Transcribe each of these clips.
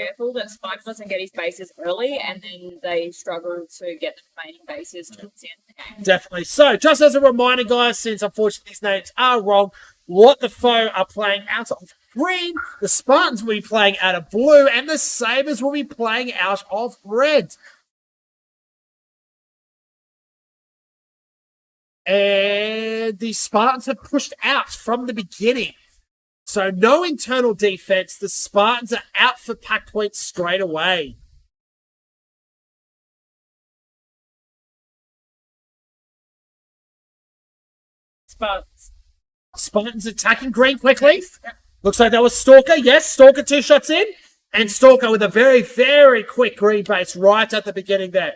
careful that Spike doesn't get his bases early and then they struggle to get the remaining bases towards the end of the game. Definitely. So, just as a reminder, guys, since unfortunately these names are wrong, what the foe are playing out of green, the Spartans will be playing out of blue, and the Sabers will be playing out of red. And the Spartans have pushed out from the beginning. So no internal defense. The Spartans are out for pack points straight away. Spartans attacking green quickly. Looks like that was Stalker. Yes, Stalker 2 shots in. And Stalker with a very, very quick green base right at the beginning there.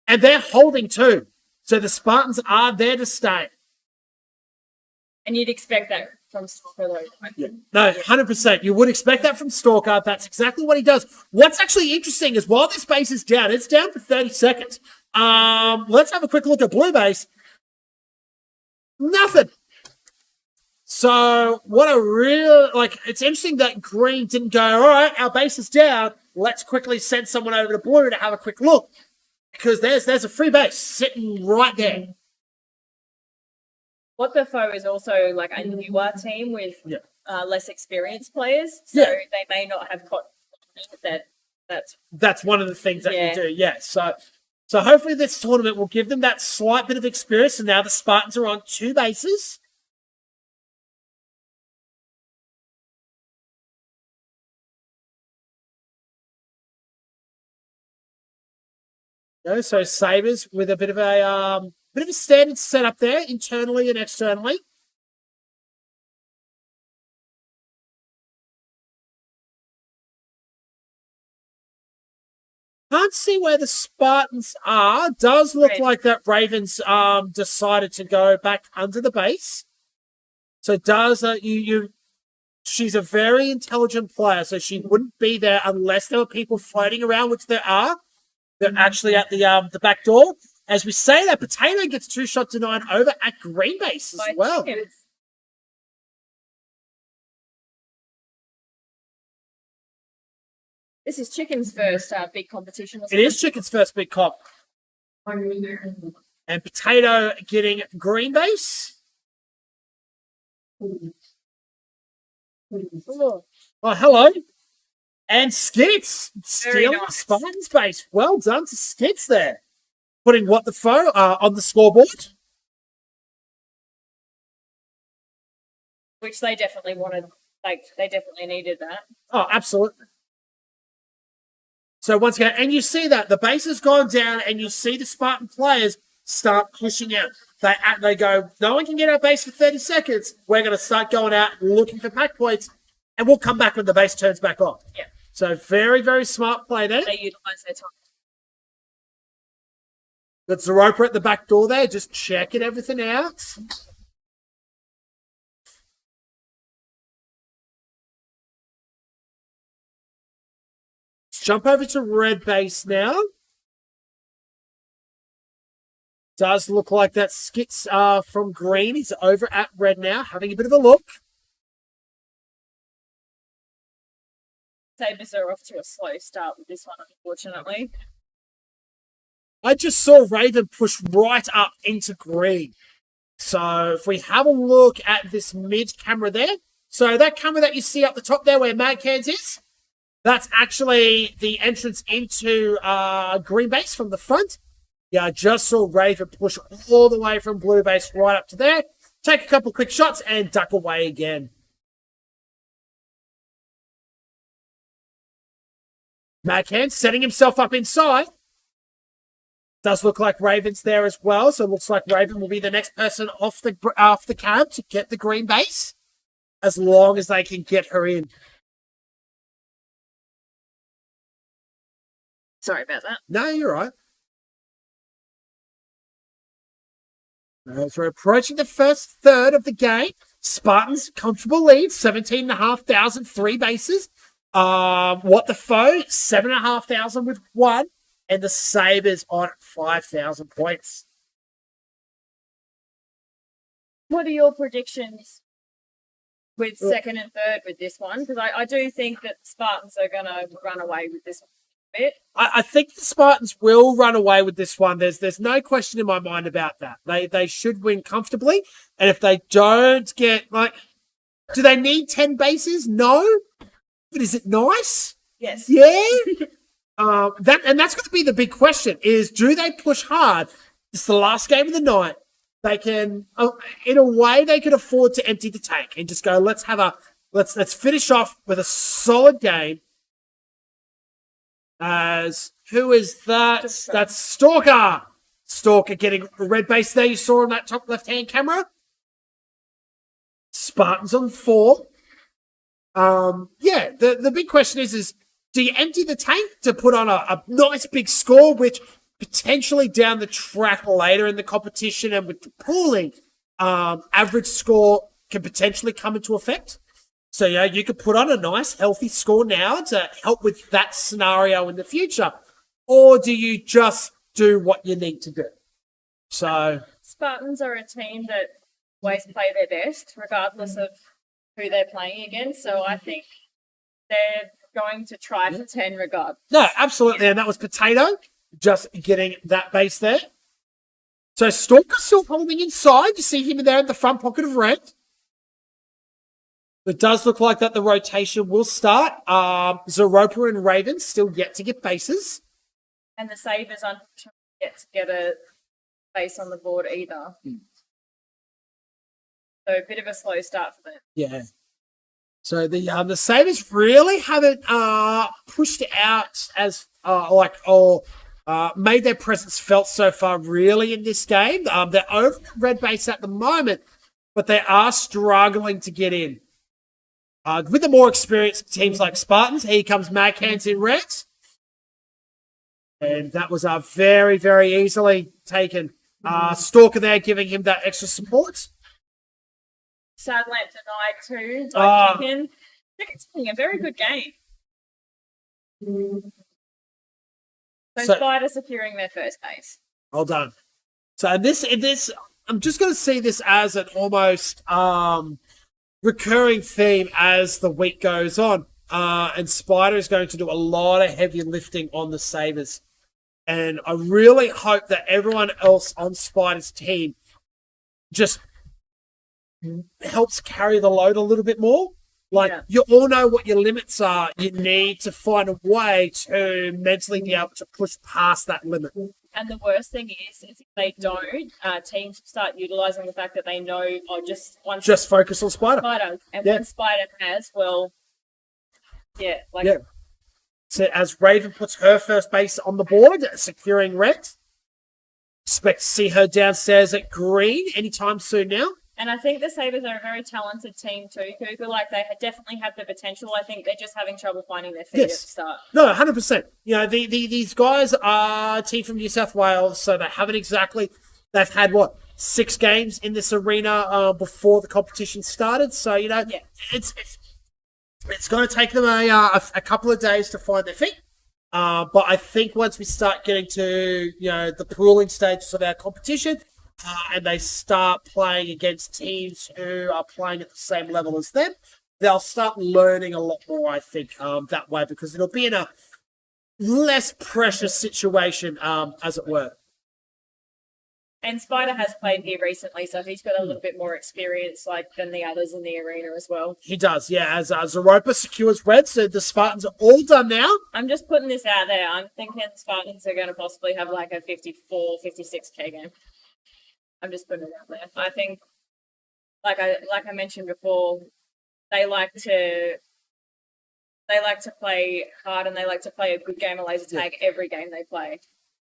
And they're holding too. So the Spartans are there to stay. And you'd expect that from Stalker, though. Yeah. No, 100%. You would expect that from Stalker. That's exactly what he does. What's actually interesting is while this base is down, it's down for 30 seconds. Let's have a quick look at blue base. Nothing. So what a real, it's interesting that green didn't go, all right, our base is down. Let's quickly send someone over to blue to have a quick look. Because there's a free base sitting right there. What the foe is also like a newer team with less experienced players, so they may not have caught that's one of the things that you do. Yeah. So hopefully this tournament will give them that slight bit of experience, and now the Spartans are on 2 bases. So Sabers with a bit of a standard setup there, internally and externally. Can't see where the Spartans are. Does look like that Ravens decided to go back under the base. So does she's a very intelligent player, so she wouldn't be there unless there were people floating around, which there are. They're actually at the back door. As we say that, Potato gets 2 shots denied over at green base as well. Chickens. This is Chicken's first big competition. It is Chicken's first big comp. And Potato getting green base. Oh, hello. And Skits stealing Spartan's base. Well done to Skits there. Putting what the foe on the scoreboard. Which they definitely wanted. They definitely needed that. Oh, absolutely. So once again, and you see that the base has gone down, and you see the Spartan players start pushing out. They go, no one can get our base for 30 seconds. We're going to start going out looking for pack points, and we'll come back when the base turns back on. Yeah. So very, very smart play there. They utilise their time. Got Zeropa at the back door there, just checking everything out. Let's jump over to red base now. Does look like that Skits from green is over at red now, having a bit of a look. Sabers are off to a slow start with this one, unfortunately. I just saw Raven push right up into green. So if we have a look at this mid camera there, so that camera that you see up the top there where Mad Cans is, that's actually the entrance into green base from the front. Yeah, I just saw Raven push all the way from blue base right up to there, take a couple quick shots and duck away again. Madcan setting himself up inside. Does look like Raven's there as well, so it looks like Raven will be the next person off the cab to get the green base, as long as they can get her in. Sorry about that. No, you're right. As we're approaching the first third of the game, Spartans comfortable lead, 17,500, 3 bases. What the foe, 7,500 with 1, and the Sabers on 5,000 points. What are your predictions with second and third with this one, because I do think that Spartans are going to run away with this one a bit. I think the Spartans will run away with this one. There's no question in my mind about that. They should win comfortably. And if they don't get, like, do they need 10 bases? No. But is it nice? Yes. Yeah. That's going to be the big question is, do they push hard? It's the last game of the night. They can, in a way, they can afford to empty the tank and just go, let's finish off with a solid game. As who is that? That's Stalker. Stalker getting a red base there. You saw on that top left-hand camera. Spartans on 4. The big question is do you empty the tank to put on a nice big score, which potentially down the track later in the competition and with the pooling, average score can potentially come into effect? So, you could put on a nice, healthy score now to help with that scenario in the future. Or do you just do what you need to do? So Spartans are a team that always play their best, regardless of who they're playing against. So I think they're going to try for 10 regardless. No, absolutely. And that was Potato just getting that base there. So Stalker still holding inside. You see him there in the front pocket of red. It does look like that the rotation will start. Zeropa and Raven still yet to get bases. And the Sabers aren't yet to get a base on the board either. So a bit of a slow start for them. Yeah. So the Sabers really haven't pushed out as made their presence felt so far really in this game. They're over the red base at the moment, but they are struggling to get in. With the more experienced teams like Spartans, here comes Maghans in red. And that was very, very easily taken. Stalker there giving him that extra support. Sadlamp denied too by Chicken. Chicken's playing a very good game. So Spider securing their first base. Well done. So in this, I'm just going to see this as an almost recurring theme as the week goes on. And Spider is going to do a lot of heavy lifting on the Sabers. And I really hope that everyone else on Spider's team just helps carry the load a little bit more. You all know what your limits are. You need to find a way to mentally be able to push past that limit. And the worst thing is if they don't, teams start utilising the fact that they know, just focus on Spider. And when Spider has, So as Raven puts her first base on the board, securing red. Expect to see her downstairs at green anytime soon now. And I think the Sabers are a very talented team too, Cougar. They definitely have the potential. I think they're just having trouble finding their feet at the start. No, 100%. These guys are a team from New South Wales, so they haven't exactly... They've had, 6 games in this arena before the competition started. So, it's going to take them a couple of days to find their feet. But I think once we start getting to, the pooling stages of our competition... and they start playing against teams who are playing at the same level as them, they'll start learning a lot more, I think, that way, because it'll be in a less pressure situation, as it were. And Spider has played here recently, so he's got a little bit more experience than the others in the arena as well. He does, yeah. As Zeropa secures red, so the Spartans are all done now. I'm just putting this out there. I'm thinking the Spartans are going to possibly have a 54, 56k game. I'm just putting it out there. I think, like I mentioned before, they like to play hard and they like to play a good game of laser tag every game they play.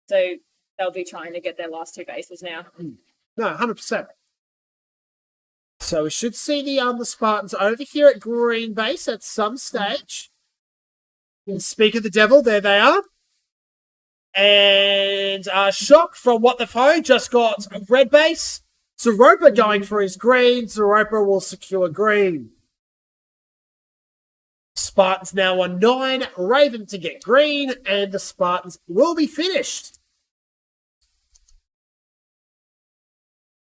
So they'll be trying to get their last 2 bases now. No, 100%. So we should see the Spartans over here at green base at some stage. And speak of the devil, there they are. And Shock from What the Foe just got a red base. Zeropa going for his green. Zeropa will secure green. Spartans now on 9. Raven to get green. And the Spartans will be finished.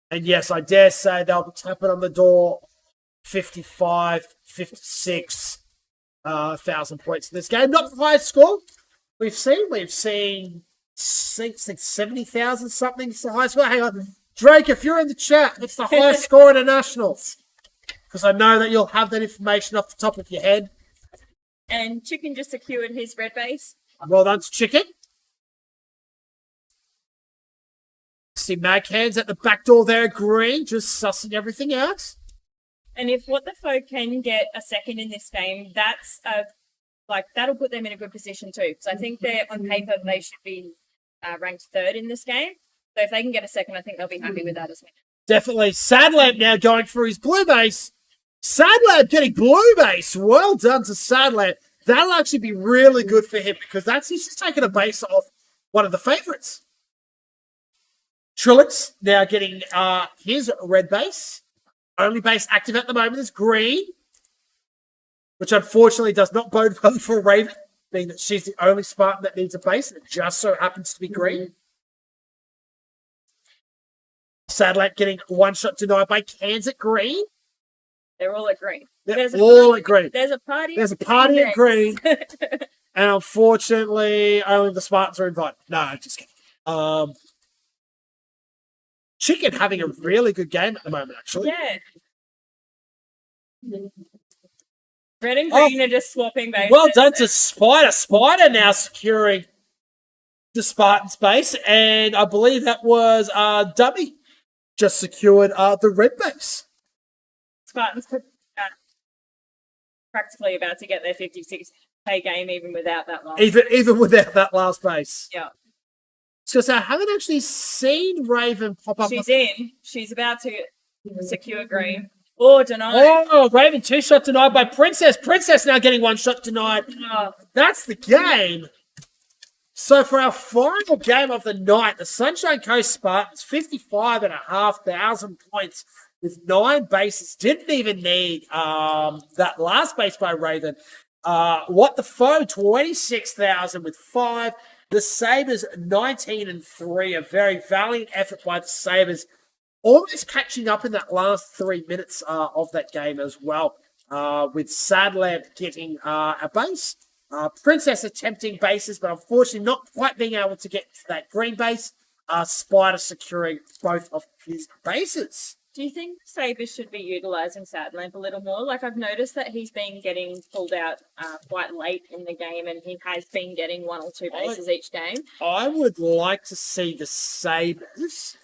And yes, I dare say they'll be tapping on the door 55, 56 thousand points in this game. Not the highest score we've seen. We've seen 70,000 something. It's the highest score. Hang on. Drake, if you're in the chat, it's the highest score in the Nationals. Because I know that you'll have that information off the top of your head. And Chicken just secured his red base. Well done to Chicken. See Mag Hands at the back door there, green, just sussing everything out. And if What the Foe can get a second in this game, that's that'll put them in a good position too. Because I think they're on paper they should be ranked third in this game. So if they can get a second, I think they'll be happy with that as well. Definitely. Sadlamp now going for his blue base. Sadlamp getting blue base. Well done to Sadlamp. That'll actually be really good for him because he's just taking a base off one of the favourites. Trilix now getting his red base. Only base active at the moment is green, which unfortunately does not bode well for Raven, being that she's the only Spartan that needs a base, and it just so happens to be green. Sadlamp getting one shot denied by Cans at green. They're all at green. They're all at green. There's a party. There's a party at green. And unfortunately, only the Spartans are invited. No, just kidding. Chicken having a really good game at the moment, actually. Yeah. Red and green are just swapping bases. Well done to Spider. Spider now securing the Spartan space. And I believe that was Dummy just secured the red base. Spartans practically about to get their 56k game even without that last. Even without that last base. Yeah. So I haven't actually seen Raven pop up. She's in. She's about to secure green. Oh, denied. Oh, Raven 2-shot denied by Princess. Princess now getting 1 shot denied. Oh. That's the game. So for our final game of the night, the Sunshine Coast Spartans, 55,500 points with 9 bases. Didn't even need that last base by Raven. What the Foe, 26,000 with 5. The Sabers, 19 and 3. A very valiant effort by the Sabers. Almost catching up in that last 3 minutes of that game as well. With Sadlamp getting a base. Princess attempting bases, but unfortunately not quite being able to get to that green base. Spider securing both of his bases. Do you think Sabers should be utilising Sadlamp a little more? Like, I've noticed that he's been getting pulled out quite late in the game, and he has been getting 1 or 2 bases each game. I would like to see the Sabers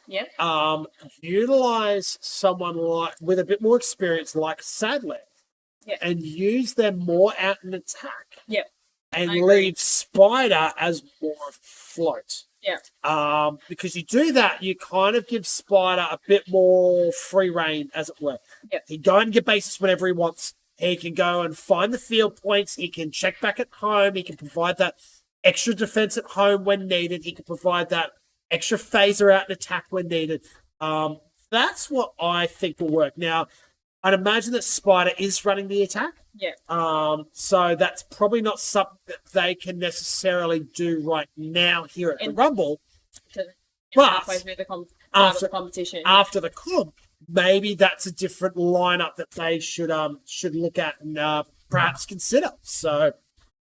utilise someone with a bit more experience like Sadlamp and use them more out in attack. Yep. And leave Spider as more of a float. Yeah. Because you do that, you kind of give Spider a bit more free reign, as it were. Yep. He can go and get bases whenever he wants. He can go and find the field points. He can check back at home. He can provide that extra defense at home when needed. He can provide that extra phaser out in attack when needed. That's what I think will work. Now, I'd imagine that Spider is running the attack. Yeah. So that's probably not something that they can necessarily do right now here at the Rumble. But halfway through the competition. After the comp, maybe that's a different lineup that they should look at and perhaps consider. So